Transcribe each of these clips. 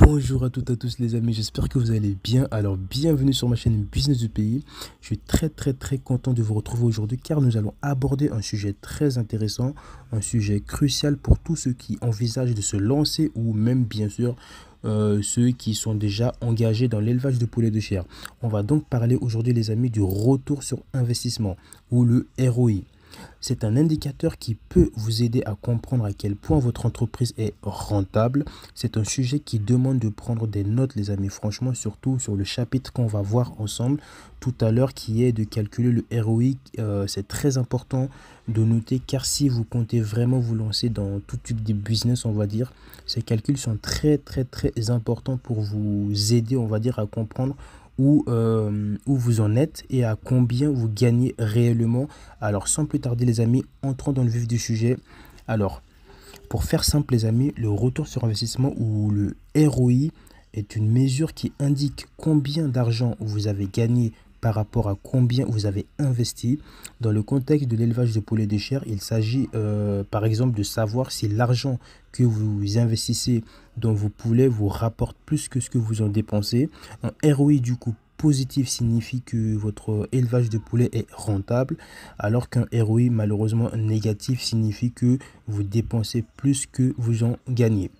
Bonjour à toutes et à tous les amis, j'espère que vous allez bien. Alors bienvenue sur ma chaîne Business du pays. Je suis très content de vous retrouver aujourd'hui car nous allons aborder un sujet très intéressant, un sujet crucial pour tous ceux qui envisagent de se lancer ou même bien sûr ceux qui sont déjà engagés dans l'élevage de poulets de chair. On va donc parler aujourd'hui les amis du retour sur investissement ou le ROI. C'est un indicateur qui peut vous aider à comprendre à quel point votre entreprise est rentable. C'est un sujet qui demande de prendre des notes, les amis, franchement, surtout sur le chapitre qu'on va voir ensemble tout à l'heure, qui est de calculer le ROI. C'est très important de noter, car si vous comptez vraiment vous lancer dans tout type de business, on va dire, ces calculs sont très importants pour vous aider, on va dire, à comprendre où vous en êtes et à combien vous gagnez réellement. Alors sans plus tarder les amis, entrons dans le vif du sujet. Alors pour faire simple les amis, le retour sur investissement ou le ROI est une mesure qui indique combien d'argent vous avez gagné par rapport à combien vous avez investi. Dans le contexte de l'élevage de poulets de chair, il s'agit par exemple de savoir si l'argent que vous investissez dans vos poulets vous rapporte plus que ce que vous en dépensez. Un ROI du coup positif signifie que votre élevage de poulets est rentable, alors qu'un ROI malheureusement négatif signifie que vous dépensez plus que vous en gagnez.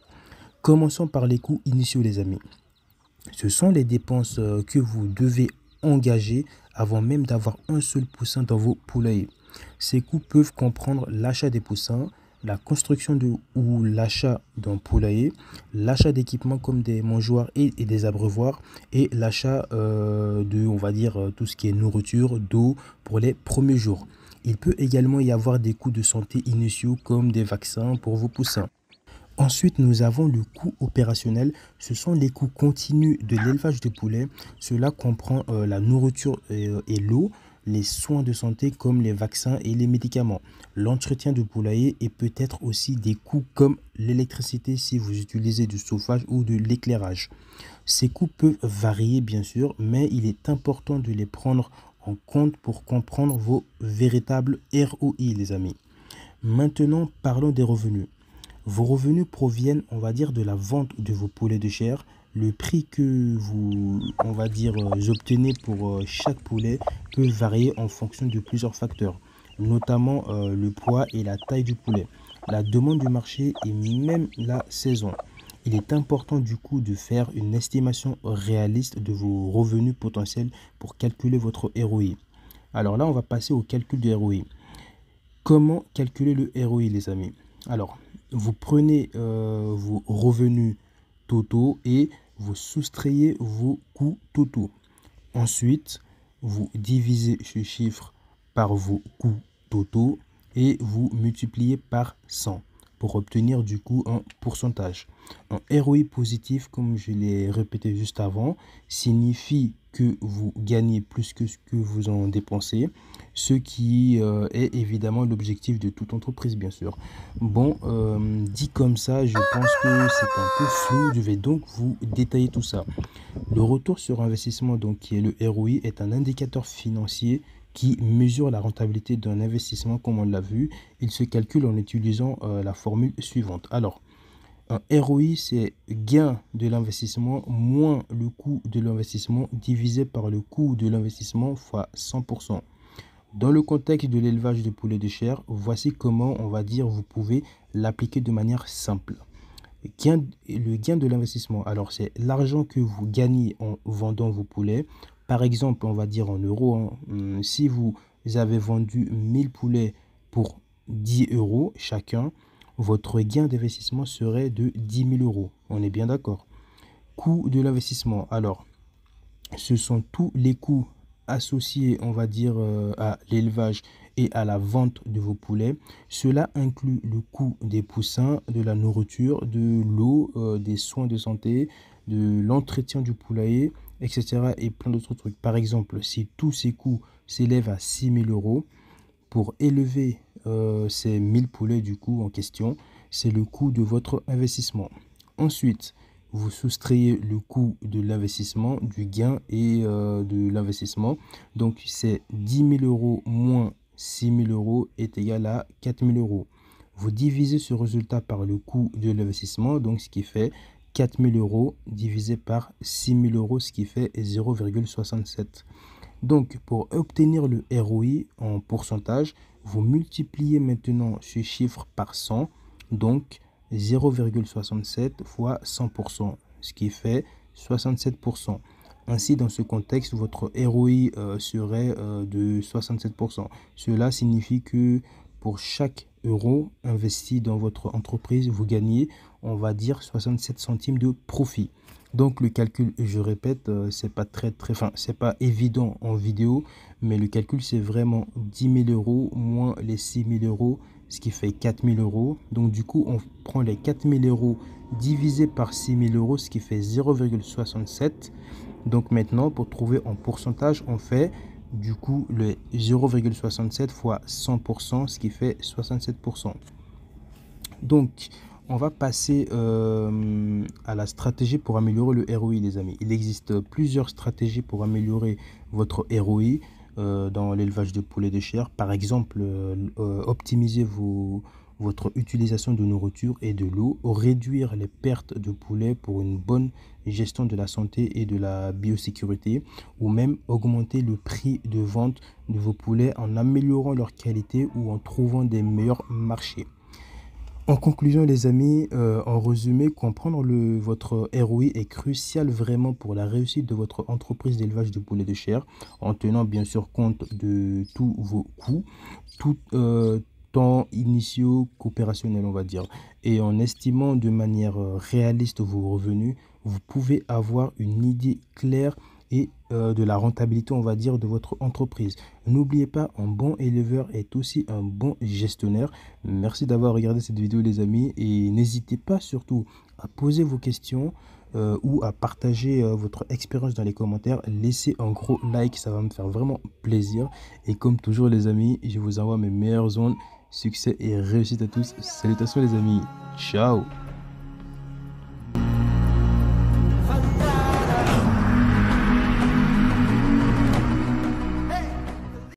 Commençons par les coûts initiaux les amis. Ce sont les dépenses que vous devez engager avant même d'avoir un seul poussin dans vos poulaillers. Ces coûts peuvent comprendre l'achat des poussins, la construction ou l'achat d'un poulailler, l'achat d'équipements comme des mangeoires et des abreuvoirs et l'achat on va dire, tout ce qui est nourriture, d'eau pour les premiers jours. Il peut également y avoir des coûts de santé initiaux comme des vaccins pour vos poussins. Ensuite, nous avons le coût opérationnel. Ce sont les coûts continus de l'élevage de poulets. Cela comprend la nourriture et l'eau, les soins de santé comme les vaccins et les médicaments, l'entretien de poulailler et peut-être aussi des coûts comme l'électricité si vous utilisez du chauffage ou de l'éclairage. Ces coûts peuvent varier bien sûr, mais il est important de les prendre en compte pour comprendre vos véritables ROI les amis. Maintenant, parlons des revenus. Vos revenus proviennent, on va dire, de la vente de vos poulets de chair. Le prix que vous, on va dire, obtenez pour chaque poulet peut varier en fonction de plusieurs facteurs, notamment le poids et la taille du poulet, la demande du marché et même la saison. Il est important du coup de faire une estimation réaliste de vos revenus potentiels pour calculer votre ROI. Alors là, on va passer au calcul du ROI. Comment calculer le ROI, les amis? Alors, vous prenez vos revenus totaux et vous soustrayez vos coûts totaux. Ensuite, vous divisez ce chiffre par vos coûts totaux et vous multipliez par 100 pour obtenir du coup un pourcentage. Un ROI positif, comme je l'ai répété juste avant, signifie que vous gagnez plus que ce que vous en dépensez, ce qui est évidemment l'objectif de toute entreprise, bien sûr. Bon, dit comme ça, je pense que c'est un peu flou. Je vais donc vous détailler tout ça. Le retour sur investissement, donc qui est le ROI, est un indicateur financier qui mesure la rentabilité d'un investissement, comme on l'a vu. Il se calcule en utilisant la formule suivante. Alors, un ROI, c'est gain de l'investissement moins le coût de l'investissement divisé par le coût de l'investissement fois 100%. Dans le contexte de l'élevage de poulets de chair, voici comment, on va dire, vous pouvez l'appliquer de manière simple. Le gain de l'investissement, alors c'est l'argent que vous gagnez en vendant vos poulets. Par exemple, on va dire en euros, hein, si vous avez vendu 1000 poulets pour 10 euros chacun, votre gain d'investissement serait de 10 000 euros. On est bien d'accord. Coût de l'investissement, alors ce sont tous les coûts associés, on va dire, à l'élevage et à la vente de vos poulets. Cela inclut le coût des poussins, de la nourriture, de l'eau, des soins de santé, de l'entretien du poulailler, etc. et plein d'autres trucs. Par exemple, si tous ces coûts s'élèvent à 6 000 euros, pour élever ces 1000 poulets du coup en question, c'est le coût de votre investissement. Ensuite, vous soustrayez le coût de l'investissement, du gain et de l'investissement. Donc, c'est 10 000 euros moins 6 000 euros est égal à 4 000 euros. Vous divisez ce résultat par le coût de l'investissement, donc ce qui fait 4 000 euros divisé par 6 000 euros, ce qui fait 0,67. Donc, pour obtenir le ROI en pourcentage, vous multipliez maintenant ce chiffre par 100, donc 0,67 fois 100%, ce qui fait 67%. Ainsi, dans ce contexte, votre ROI serait de 67%. Cela signifie que pour chaque euro investi dans votre entreprise, vous gagnez, on va dire, 67 centimes de profit. Donc le calcul, je répète, c'est pas enfin, c'est pas évident en vidéo, mais le calcul c'est vraiment 10 000 euros moins les 6 000 euros, ce qui fait 4 000 euros. Donc du coup, on prend les 4 000 euros divisé par 6 000 euros, ce qui fait 0,67. Donc maintenant, pour trouver en pourcentage, on fait du coup le 0,67 fois 100%, ce qui fait 67%. Donc, on va passer à la stratégie pour améliorer le ROI, les amis. Il existe plusieurs stratégies pour améliorer votre ROI dans l'élevage de poulets de chair. Par exemple, optimiser votre utilisation de nourriture et de l'eau, réduire les pertes de poulets pour une bonne gestion de la santé et de la biosécurité, ou même augmenter le prix de vente de vos poulets en améliorant leur qualité ou en trouvant des meilleurs marchés. En conclusion, les amis, en résumé, comprendre votre ROI est crucial vraiment pour la réussite de votre entreprise d'élevage de poulets de chair, en tenant bien sûr compte de tous vos coûts, tout temps initiaux qu'opérationnels, on va dire, et en estimant de manière réaliste vos revenus, vous pouvez avoir une idée claire et de la rentabilité, on va dire, de votre entreprise. N'oubliez pas, un bon éleveur est aussi un bon gestionnaire. Merci d'avoir regardé cette vidéo, les amis, et n'hésitez pas surtout à poser vos questions ou à partager votre expérience dans les commentaires. Laissez un gros like, ça va me faire vraiment plaisir. Et comme toujours, les amis, je vous envoie mes meilleures ondes. Succès et réussite à tous. Salutations, les amis. Ciao.